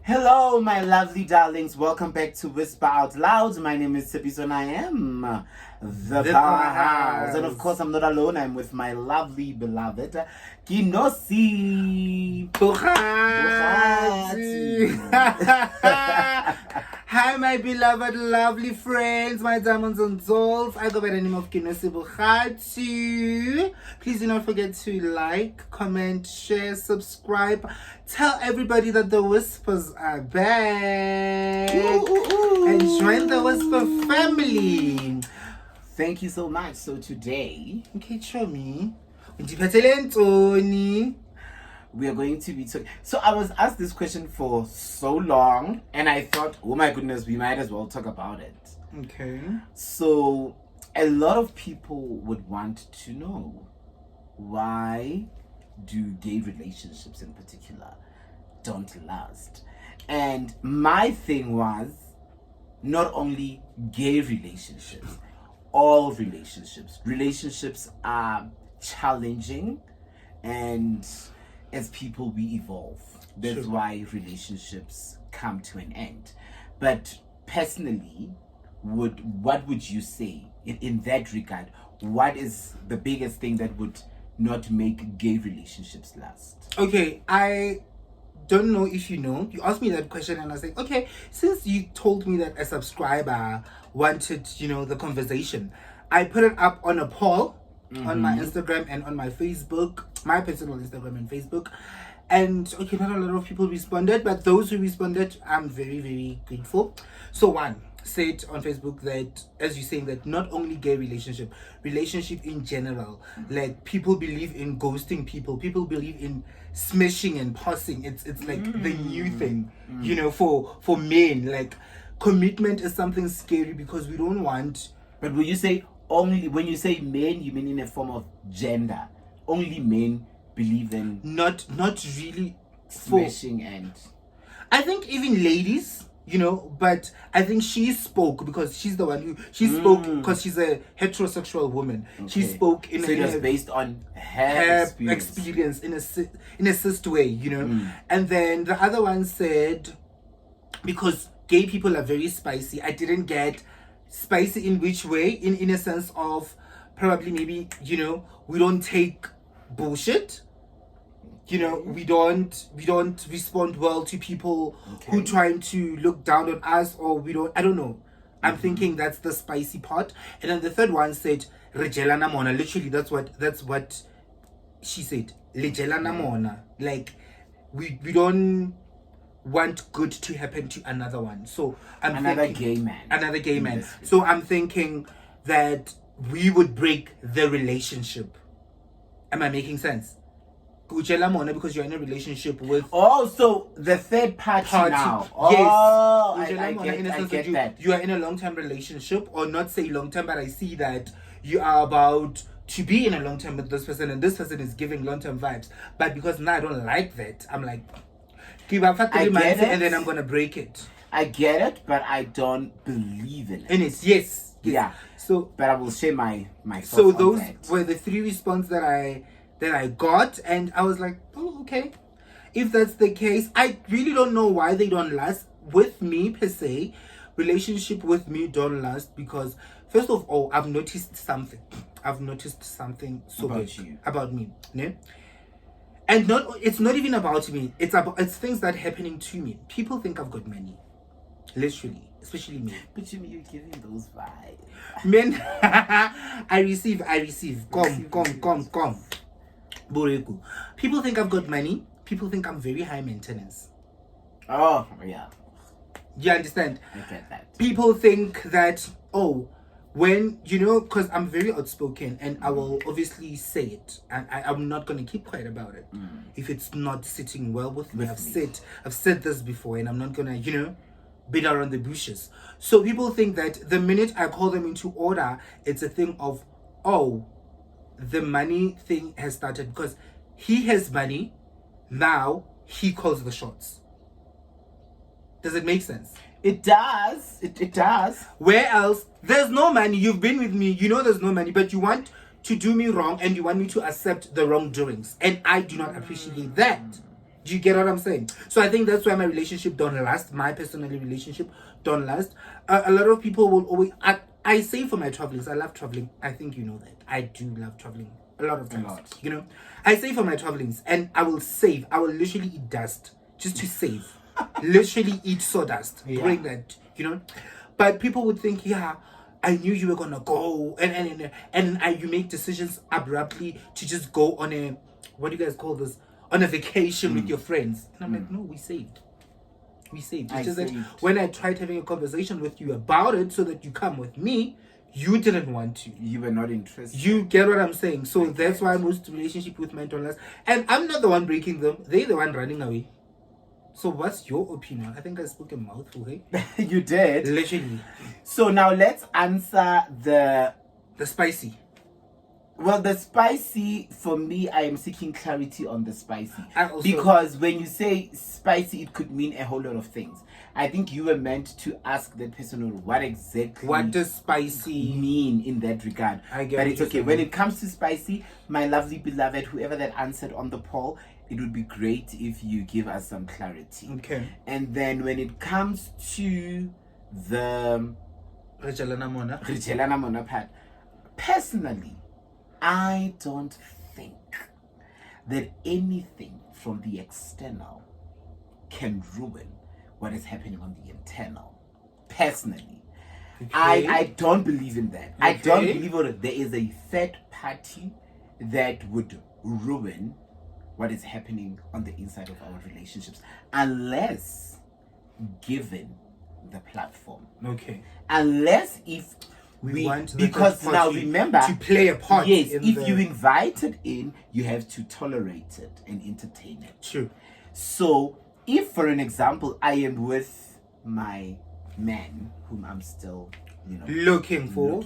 Hello, my lovely darlings. Welcome back to Whisper Out Loud. My name is Sippis and I am the powerhouse. And of course, I'm not alone. I'm with my lovely beloved Kinosi. Hi, my beloved, lovely friends, my diamonds and souls. I go by the name of Kinosi Bukhati. Please do not forget to like, comment, share, subscribe. Tell everybody that the Whispers are back. And join the Whisper family. Thank you so much. So today, Okay, show me. we are going to be talking. So I was asked this question for so long, and I thought, oh my goodness, we might as well talk about it. Okay. So a lot of people would want to know, why do gay relationships in particular don't last? And my thing was, not only gay relationships, all relationships are challenging, and as people we evolve. That's why relationships come to an end. But personally, what would you say in that regard? What is the biggest thing that would not make gay relationships last? Okay, I don't know if you know. You asked me that question and I was like, okay, since you told me that a subscriber wanted, the conversation, I put it up on a poll on my Instagram and on my Facebook, my personal Instagram and Facebook. And okay, not a lot of people responded, but those who responded, I'm very, very grateful. So one said on Facebook that, as you're saying, that not only gay relationship in general, like people believe in ghosting people believe in smashing and passing. It's like the new thing, for men. Like commitment is something scary because we don't want. But will you say only, when you say men, you mean in a form of gender? Only men believe in not really smashing and I think even ladies, but I think she spoke because she's the one who spoke because she's a heterosexual woman. Okay. She spoke in so it was based on her experience in a cis way, And then the other one said, because gay people are very spicy. I didn't get spicy in which way, in a sense of probably maybe, we don't take bullshit. We don't respond well to people who trying to look down on us, or I don't know. I'm thinking that's the spicy part. And then the third one said Rejela Namona. Literally that's what she said. Rejela Namona. Like we don't want good to happen to another one. So another gay man. So I'm thinking that we would break the relationship. Am I making sense? Because you're in a relationship with. Oh, so the third party now. Yes. Oh, I get that. You are in a long-term relationship, or not say long-term, but I see that you are about to be in a long-term with this person, and this person is giving long-term vibes. But because now I don't like that, I'm like, give up for 3 months and then I'm gonna break it. I get it, but I don't believe in it. And it's yes. Yeah. So, but I will share my thoughts. So those were the 3 responses that I got, and I was like, oh, okay. If that's the case, I really don't know why they don't last. With me per se, relationship with me don't last because, first of all, I've noticed something so about me, ne? And it's not even about me. It's things that happening to me. People think I've got money, literally, especially me. But you're giving those vibes. Men, I receive. Come. Boreku. People think I've got money. People think I'm very high maintenance. Oh, yeah. You understand? I get that. People think that, when, because I'm very outspoken and I will obviously say it. And I'm not going to keep quiet about it. If it's not sitting well with me. I've said this before and I'm not going to, beat around the bushes. So people think that the minute I call them into order, it's a thing of, the money thing has started because he has money. Now he calls the shots. Does it make sense? It does. It does. Where else? There's no money. You've been with me. There's no money, but you want to do me wrong and you want me to accept the wrongdoings. And I do not appreciate that. Do you get what I'm saying? So I think that's why my relationship don't last. My personal relationship don't last. A lot of people will always. I say for my travelings, I love traveling. I think you know that. I do love traveling a lot of times. You know, I say for my travelings, and I will save. I will literally eat dust just to save. Literally eat sawdust. Yeah. Bring that. You know, but people would think, yeah, I knew you were gonna go, and you make decisions abruptly to just go on a, what do you guys call this, on a vacation with your friends. And I'm like, no, we saved. It's just that when I tried having a conversation with you about it so that you come with me, you didn't want to. You were not interested. You get what I'm saying? So that's why most relationship with men don't last. And I'm not the one breaking them. They're the one running away. So what's your opinion? I think I spoke a mouthful, hey? You did. Literally. So now let's answer the spicy. Well, the spicy, for me, I am seeking clarity on the spicy. Also, because when you say spicy, it could mean a whole lot of things. I think you were meant to ask that person what exactly what does spicy mean in that regard. I get but it's okay. When it comes to spicy, my lovely beloved, whoever that answered on the poll, it would be great if you give us some clarity. Okay. And then when it comes to the Rijelana Mona part, personally, I don't think that anything from the external can ruin what is happening on the internal. Personally, okay. I don't believe in that. Okay. I don't believe that there is a third party that would ruin what is happening on the inside of our relationships, unless given the platform. Okay. Unless if we want, because now remember to play a part. Yes, if you invite it in, you have to tolerate it and entertain it. True. So if, for an example, I am with my man whom I'm still, looking for,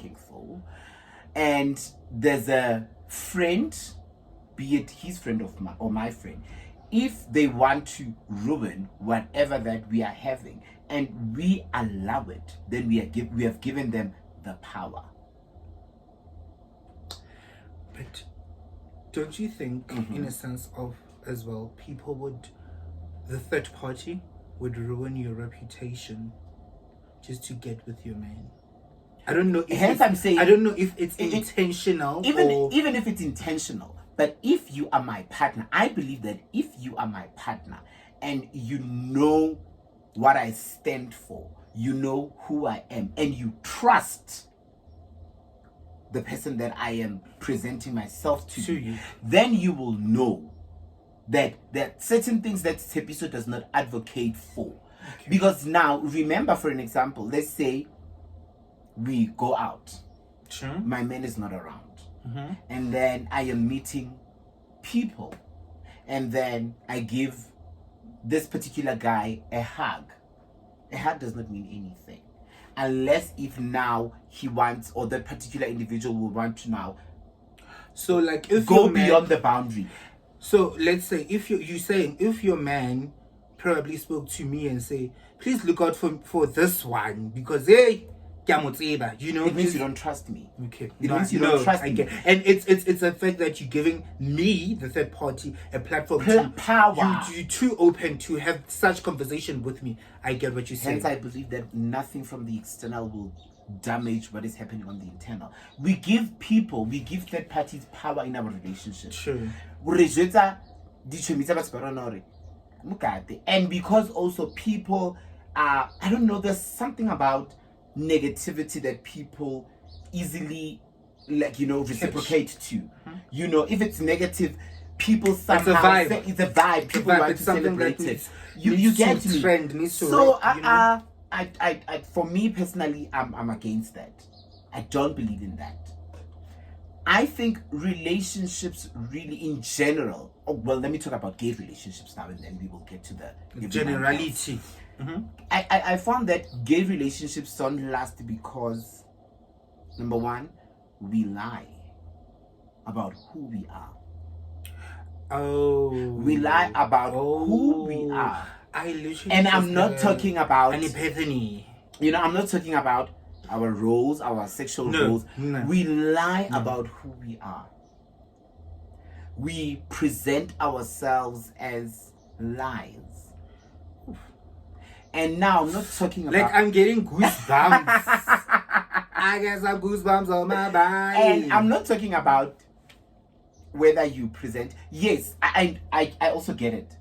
and there's a friend, be it his friend or my friend, if they want to ruin whatever that we are having and we allow it, then we have given them the power. But don't you think, in a sense of as well, the third party would ruin your reputation just to get with your man? I don't know. I'm saying I don't know if it's intentional. Even if it's intentional, but if you are my partner, I believe that if you are my partner and you know what I stand for, you know who I am, and you trust the person that I am presenting myself to you, then you will know that certain things that this episode does not advocate for. Okay. Because now, remember, for an example, let's say we go out. Sure. My man is not around. And then I am meeting people. And then I give this particular guy a hug. A hug does not mean anything. Unless if now he wants, or that particular individual will want to now. So like if go beyond the boundary. So let's say if you're saying if your man probably spoke to me and say, please look out for this one because hey, it means you don't trust me. Okay. It means you don't trust me. And it's the fact that you're giving me, the third party, a platform to power. You're too open to have such conversation with me. I get what you're saying. Hence, I believe that nothing from the external will damage what is happening on the internal. We give third parties power in our relationship. Sure. And because also people are, I don't know, there's something about negativity that people easily reciprocate to. If it's negative, people somehow it's a vibe. People want to celebrate it. You get me. Trend, so I for me personally, I'm against that. I don't believe in that. I think relationships really in general, let me talk about gay relationships now and then we will get to the generality. I found that gay relationships don't last because, number one, we lie about who we are. Oh. We lie about who we are. I'm not talking about an epiphany. I'm not talking about our roles, our sexual roles. No. We lie about who we are. We present ourselves as lies. And now I'm not talking about Like I'm getting goosebumps. I get some goosebumps on my body. and I'm not talking about whether you present. Yes, I also get it.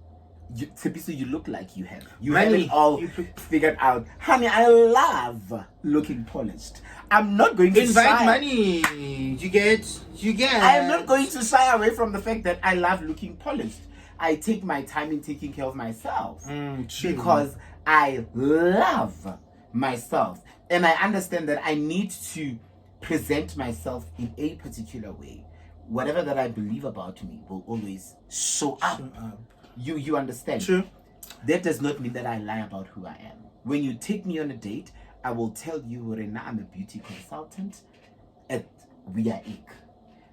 So you look like you have Money, it all figured out, honey. I love looking polished. I'm not going to invite shy. money. You get. I am not going to shy away from the fact that I love looking polished. I take my time in taking care of myself True. because I love myself, and I understand that I need to present myself in a particular way. Whatever that I believe about me will always show up. You understand? True. That does not mean that I lie about who I am. When you take me on a date, I will tell you, Rena, I'm a beauty consultant at We Are Inc.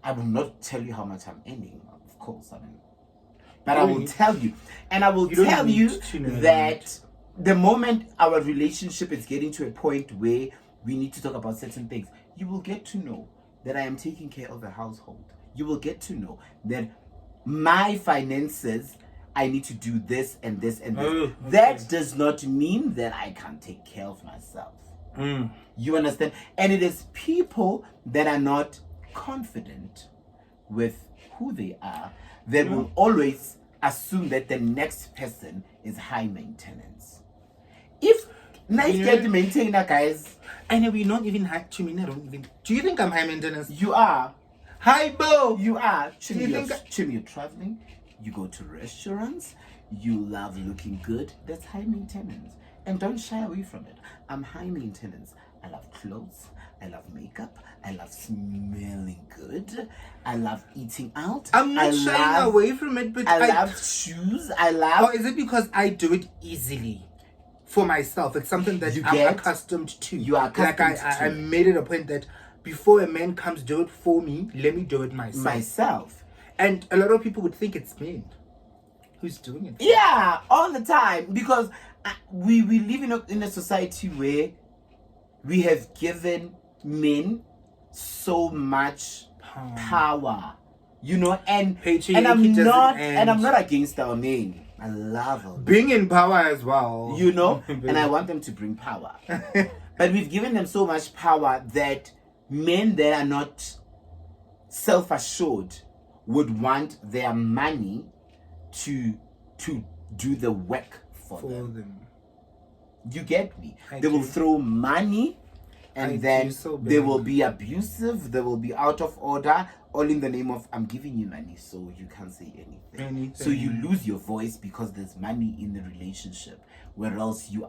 I will not tell you how much I'm earning, of course. But I will tell you. And I will tell you that the moment our relationship is getting to a point where we need to talk about certain things, you will get to know that I am taking care of the household. You will get to know that my finances, I need to do this and this and this. Okay. That does not mean that I can't take care of myself. You understand? And it is people that are not confident with who they are that will always assume that the next person is high maintenance. If nice get maintainer, guys, and we're not even high. Chimina, I don't even. Do you think I'm high maintenance? you are. Hi, Bo. You are. Do you think you're traveling, you go to restaurants, you love looking good. That's high maintenance. And don't shy away from it. I'm high maintenance. I love clothes. I love makeup. I love smelling good. I love eating out. I'm not shying away from it, but I love shoes. I love. Or is it because I do it easily for myself? It's something that I'm accustomed to. You are accustomed to. I made it a point that before a man comes do it for me, let me do it myself. And a lot of people would think it's men who's doing it. Yeah, all the time. Because we live in a society where we have given men so much power, and I'm not against our men. I love them. Being in power as well. And I want them to bring power. But we've given them so much power that men that are not self-assured would want their money to do the work for them. You get me? They will throw money and then they will be abusive, they will be out of order, all in the name of I'm giving you money so you can't say anything. So you lose your voice because there's money in the relationship, where else you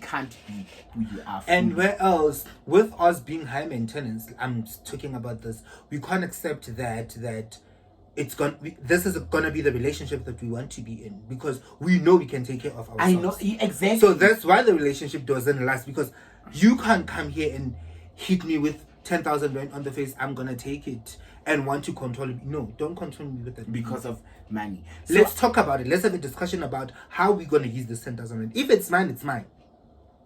can't be who you are. And where else, with us being high maintenance, I'm talking about this, we can't accept that this is gonna be the relationship that we want to be in, because we know we can take care of ourselves. I know, exactly. So that's why the relationship doesn't last, because you can't come here and hit me with 10,000 rand on the face. I'm gonna take it and want to control it. No, don't control me with that because of money. So let's talk about it. Let's have a discussion about how we're gonna use this 10,000 rand. If it's mine, it's mine.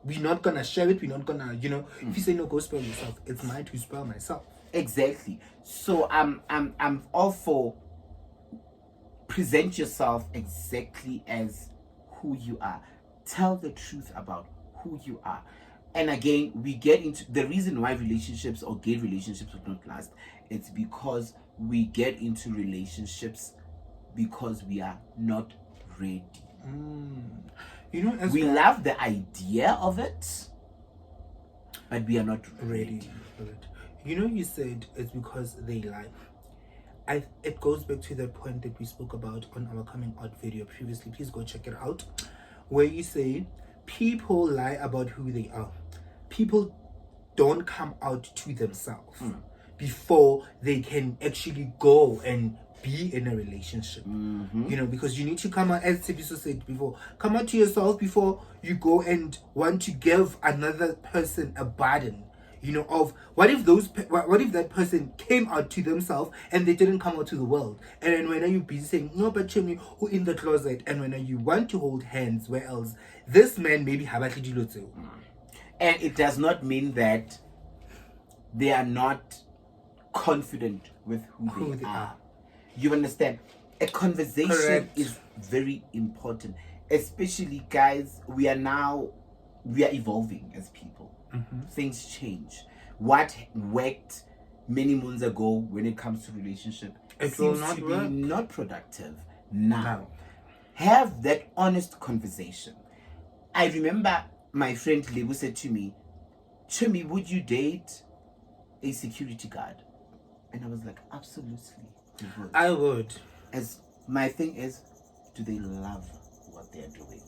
We're not gonna share it. We're not gonna, if you say no, go spoil yourself. It's mine to spoil myself. Exactly. So I'm all for present yourself exactly as who you are. Tell the truth about who you are. And again, we get into the reason why relationships or gay relationships would not last. It's because we get into relationships because we are not ready. We love the idea of it, but we are not ready for it. You said it's because they lie. It goes back to the point that we spoke about on our coming out video previously. Please go check it out, where you say people lie about who they are. People don't come out to themselves before they can actually go and be in a relationship. Because you need to come out, as Tibiso said before, come out to yourself before you go and want to give another person a burden. Of what if that person came out to themselves and they didn't come out to the world, and then when are you busy saying no, but Chimney, who in the closet, and when are you want to hold hands, where else this man maybe habatli dilo tseo. And it does not mean that they are not confident with who they are. You understand? a conversation Correct. is very important, especially guys. We are evolving as people. Things change. What worked many moons ago when it comes to relationship It will seems not to work. be not productive now. No. Have that honest conversation. I remember my friend Lebu said to me, Chumi, would you date a security guard? And I was like, absolutely, you would. I would. As my thing is, do they love what they're doing?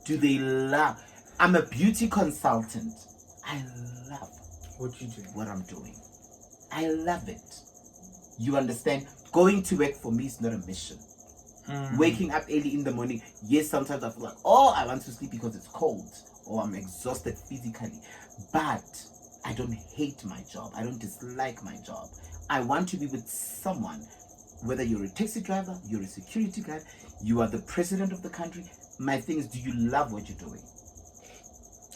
Do they love? I'm a beauty consultant. I love What you do? what I'm doing. I love it. You understand? Going to work for me is not a mission. Waking up early in the morning, yes, sometimes I feel like, oh, I want to sleep because it's cold or I'm exhausted physically. But I don't hate my job. I don't dislike my job. I want to be with someone, whether you're a taxi driver, you're a security guard, you are the president of the country. My thing is, do you love what you're doing?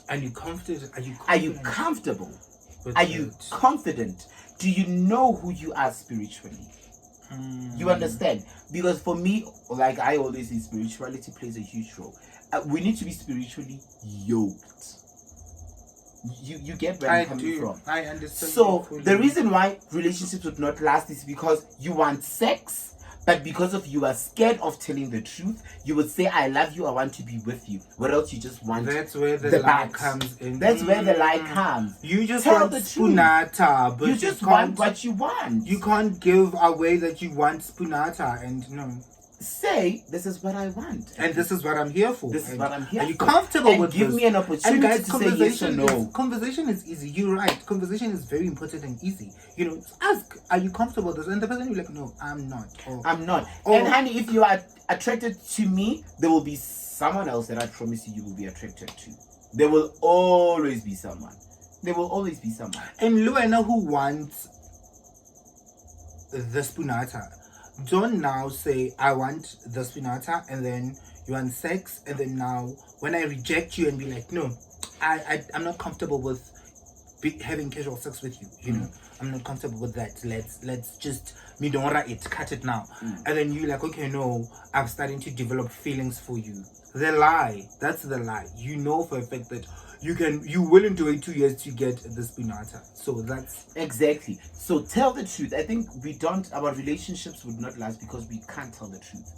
Are you confident? Are you comfortable? with Are you it? confident? Do you know who you are spiritually? You understand? Because for me, like I always say, spirituality plays a huge role. We need to be spiritually yoked. You get where I'm coming from? I understand. So the reason why relationships would not last is because you want sex, but because of you are scared of telling the truth, you would say, I love you, I want to be with you. What else? You just want That's where the lie comes in. That's where the lie comes. You just Tell want the truth. spunata, but You just want what you want. You can't give away that you want spunata, and no. Say, this is what I want. And this is what I'm here for. This is what I'm here for. Are you for. comfortable and with give this? me an opportunity and guys, to say yes or no. Conversation is easy. You're right. Conversation is very important and easy. You know, ask, are you comfortable with this? And the person will be like, no, I'm not. Or, I'm not. And honey, if you are attracted to me, there will be someone else that I promise you will be attracted to. There will always be someone. There will always be someone. And Luena who wants the spunata, don't now say, I want the spunata, and then you want sex, and then now when I reject you and be like, no, I'm not comfortable with having casual sex with you, you know, I'm not comfortable with that, let's just midora it, cut it now. And then you're like, okay, no, I'm starting to develop feelings for you. The lie, that's the lie. You know for a fact that you're willing to wait 2 years to get the spinata. So that's exactly. So tell the truth. I think our relationships would not last because we can't tell the truth.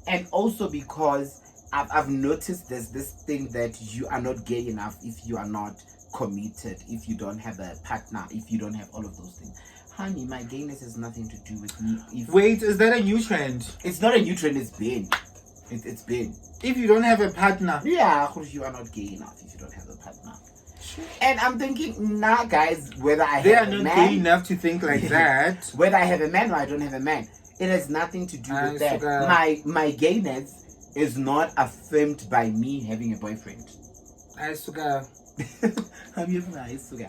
And also because I've noticed there's this thing that you are not gay enough if you are not committed, if you don't have a partner, if you don't have all of those things. Honey, my gayness has nothing to do with me. Wait, is that a new trend? It's not a new trend, it's been. It's been. If you don't have a partner. Yeah, you are not gay enough if you don't have a partner. And I'm thinking, nah, guys, whether I they have are a not man, gay enough to think like that. Whether I have a man or I don't have a man, it has nothing to do with that. My gayness is not affirmed by me having a boyfriend.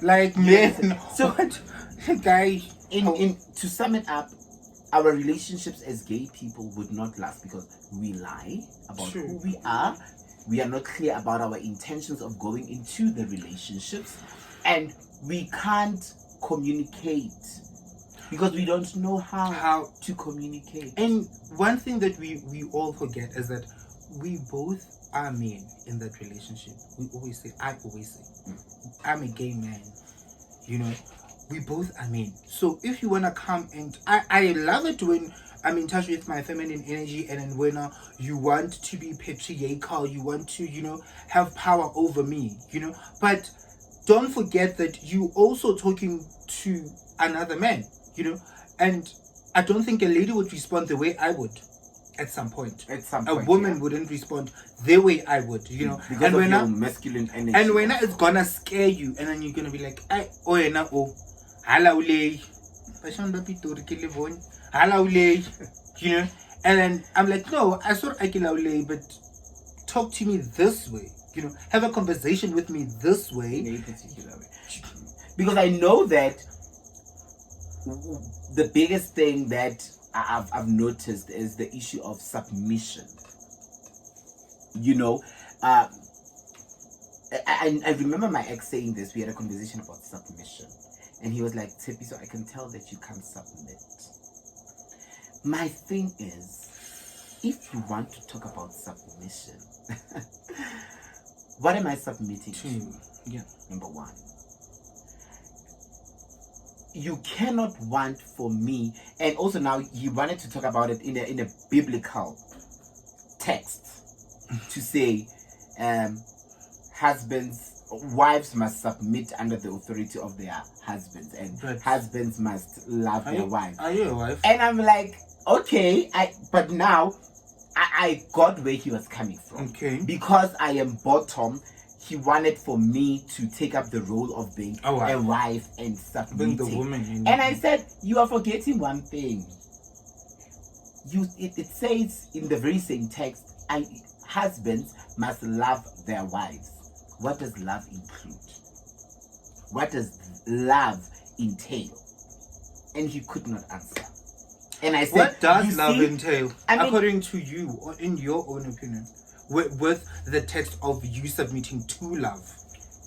Like men. So guy, to sum it up, our relationships as gay people would not last because we lie about who we are. We are not clear about our intentions of going into the relationships, and we can't communicate because we don't know how to communicate. And one thing that we all forget is that we both are men in that relationship. I always say, I'm a gay man, you know. We both are men. So if you want to come and I love it when I'm in touch with my feminine energy, and then when you want to be patriarchal, you want to, you know, have power over me, you know. But don't forget that you also talking to another man, you know. And I don't think a lady would respond the way I would at some point. A woman wouldn't respond the way I would, you know. Because and of your masculine energy. And when it's gonna scare you, and then you're gonna be like, you know. And then I'm like, no, I saw but talk to me this way, you know, have a conversation with me this way. Because I know that the biggest thing that I've noticed is the issue of submission. You know, I remember my ex saying this. We had a conversation about submission, and he was like, Tippy, so I can tell that you can't submit. My thing is, if you want to talk about submission, what am I submitting to? Yeah. Number one, you cannot want for me, and also now you wanted to talk about it in a biblical text to say, wives must submit under the authority of their husbands, and husbands must love their wives. Are you a wife? And I'm like, okay, but now I got where he was coming from. Okay. Because I am bottom, he wanted for me to take up the role of being a wife and submitting. Being the woman. And I said, you are forgetting one thing. It says in the very same text, husbands must love their wives. What does love include? What does love entail? And he could not answer. And I said, what does love entail, according to you, or in your own opinion, with the text of you submitting to love?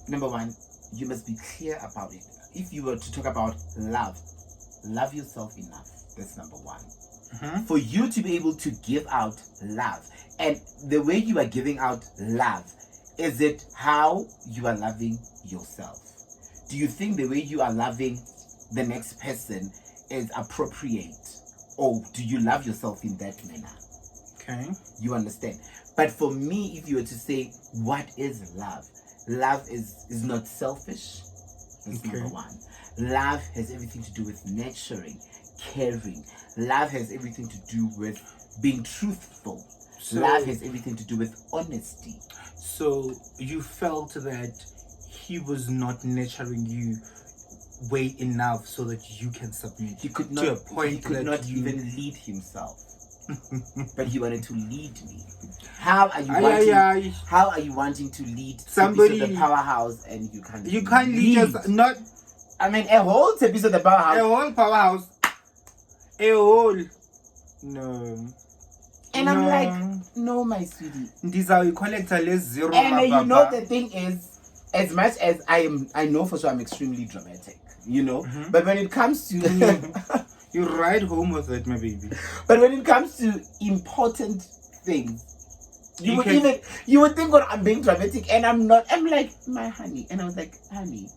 Number one, you must be clear about it. If you were to talk about love yourself enough. That's number one. Mm-hmm. For you to be able to give out love, and the way you are giving out love, is it how you are loving yourself? Do you think the way you are loving the next person is appropriate? Or do you love yourself in that manner? Okay. You understand? But for me, if you were to say, what is love? Love is not selfish. That's number one. Love has everything to do with nurturing, caring. Love has everything to do with being truthful. Love has everything to do with honesty. So you felt that he was not nurturing you way enough so that you can submit. He could not, to a point he could not even lead himself. But he wanted to lead me. How are you wanting to lead somebody to the powerhouse and you can't lead us? Not, I mean, a whole episode of the powerhouse. A whole powerhouse. A whole. No. And I'm like, no, my sweetie. These are less zero. And you know the thing is, as much as I know for sure I'm extremely dramatic, you know. Mm-hmm. But when it comes to you ride home with it, my baby. But when it comes to important things, you would think, oh, I'm being dramatic, and I'm not. I'm like, my honey, and I was like, honey,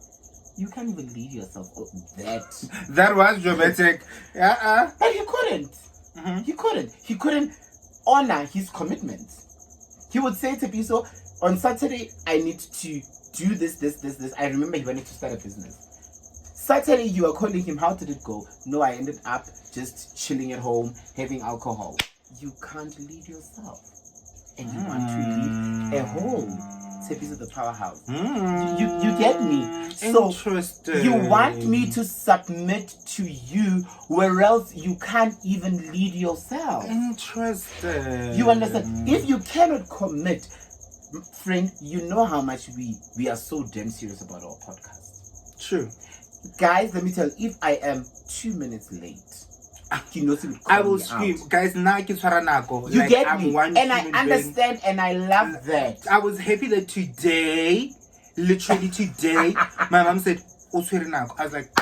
you can't even lead yourself that. That was dramatic. But he couldn't. Mm-hmm. He couldn't honor his commitments. He would say to Piso, on Saturday, I need to do this. I remember he wanted to start a business. Saturday, you are calling him, how did it go? No, I ended up just chilling at home, having alcohol. You can't lead yourself. And you want to lead a whole piece of the powerhouse. You get me? So you want me to submit to you, where else you can't even lead yourself. Interesting. You understand? If you cannot commit, friend, you know how much we are so damn serious about our podcast. True. Guys, let me tell you, if I am 2 minutes late, I will scream. Out. Guys, you get me? And I understand and I love that. I was happy that literally today, my mom said, I was like,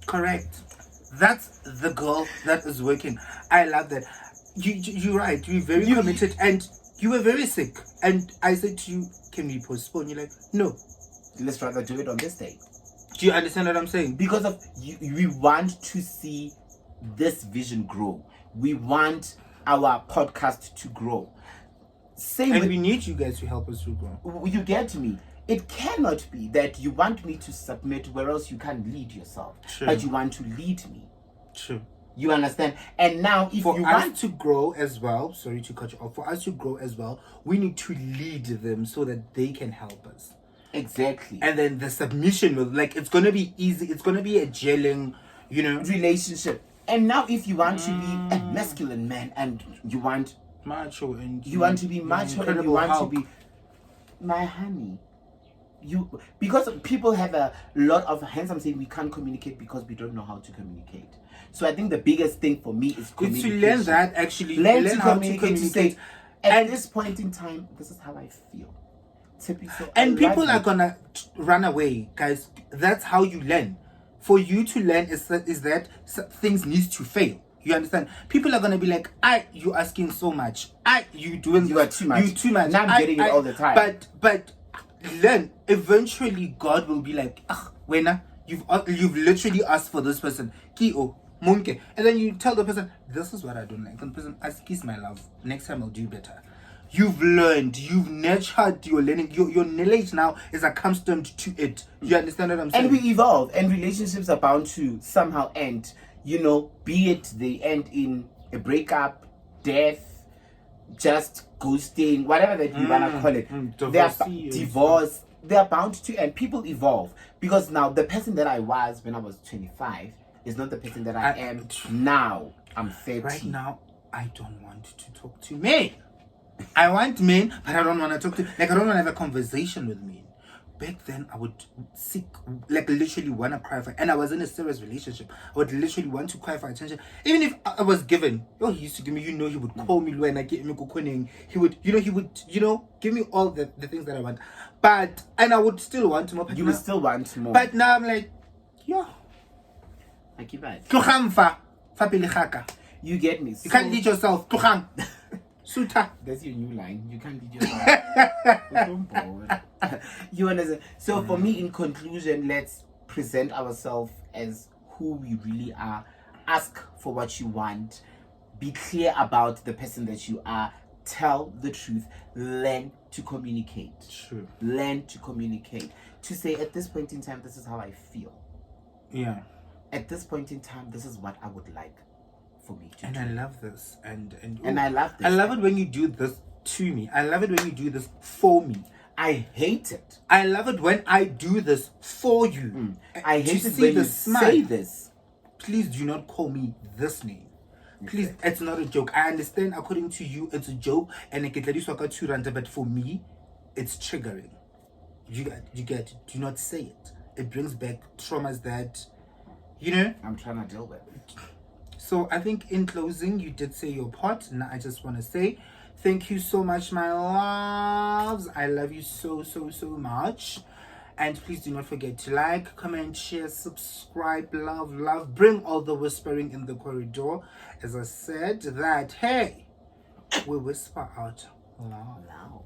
correct. That's the girl that is working. I love that. You're right. You're very committed and you were very sick. And I said to you, can we postpone? You're like, no. Let's rather do it on this day. Do you understand what I'm saying? Because of we want to see this vision grow. We want our podcast to grow. We need you guys to help us to grow. You get me? It cannot be that you want me to submit where else you can't lead yourself. True. But you want to lead me. True. You understand? And now if for you us want to grow as well, sorry to cut you off, for us to grow as well, we need to lead them so that they can help us. Exactly. And then the submission will, it's going to be easy. It's going to be a gelling, relationship. And now if you want to be a masculine man and you want macho and you want to be macho and you want to be my honey, because people have a lot of, hence I'm saying we can't communicate because we don't know how to communicate. So I think the biggest thing for me is communication. It's to learn that, actually. Learn how to communicate. To say, at this point in time, this is how I feel. And people are gonna run away, guys. That's how you learn. For you to learn is that things need to fail. You understand? People are gonna be like, you asking so much. You doing You this. are too much. You too much. Now I'm getting it all the time. But then eventually God will be like, Wena, you've literally asked for this person. Kio, Munke. And then you tell the person, this is what I don't like. And the person asks, kiss my love. Next time I'll do better. You've learned, you've nurtured your learning, your knowledge now is accustomed to it. You understand what I'm saying? And we evolve, and relationships are bound to somehow end. You know, be it they end in a breakup, death, just ghosting, whatever that you wanna call it. Divorce. They are bound to end. People evolve, because now the person that I was when I was 25 is not the person that I am now. I'm 30. Right now, I don't want to talk to men. I want men, but I don't want to talk to. Like, I don't want to have a conversation with men. Back then, I would seek, like, literally want to cry for. And I was in a serious relationship. I would literally want to cry for attention, even if I was given. He used to give me. He would call me when I get me kukuning. He would, give me all the things that I want. And I would still want more. You would still want more. But now I'm like, yo, I keep it. You get me. You can't lead yourself. Suta. That's your new line. You can't lead yourself. You understand? So for me, in conclusion, let's present ourselves as who we really are. Ask for what you want. Be clear about the person that you are. Tell the truth. Learn to communicate. True. Learn to communicate. To say, at this point in time, this is how I feel. Yeah. At this point in time, this is what I would like for me to do. I love this. And I love this. I love it when you do this to me. I love it when you do this for me. I hate it. I love it when I do this for you. I hate it when you say this. Please do not call me this name. Please, it's not a joke. I understand according to you it's a joke and but for me it's triggering. You get it. Do not say it. It brings back traumas that I'm trying to deal with. So I think in closing, you did say your part. Now I just want to say thank you so much, my loves. I love you so, so, so much. And please do not forget to like, comment, share, subscribe, love. Bring all the whispering in the corridor. As I said that, hey, we whisper out loud.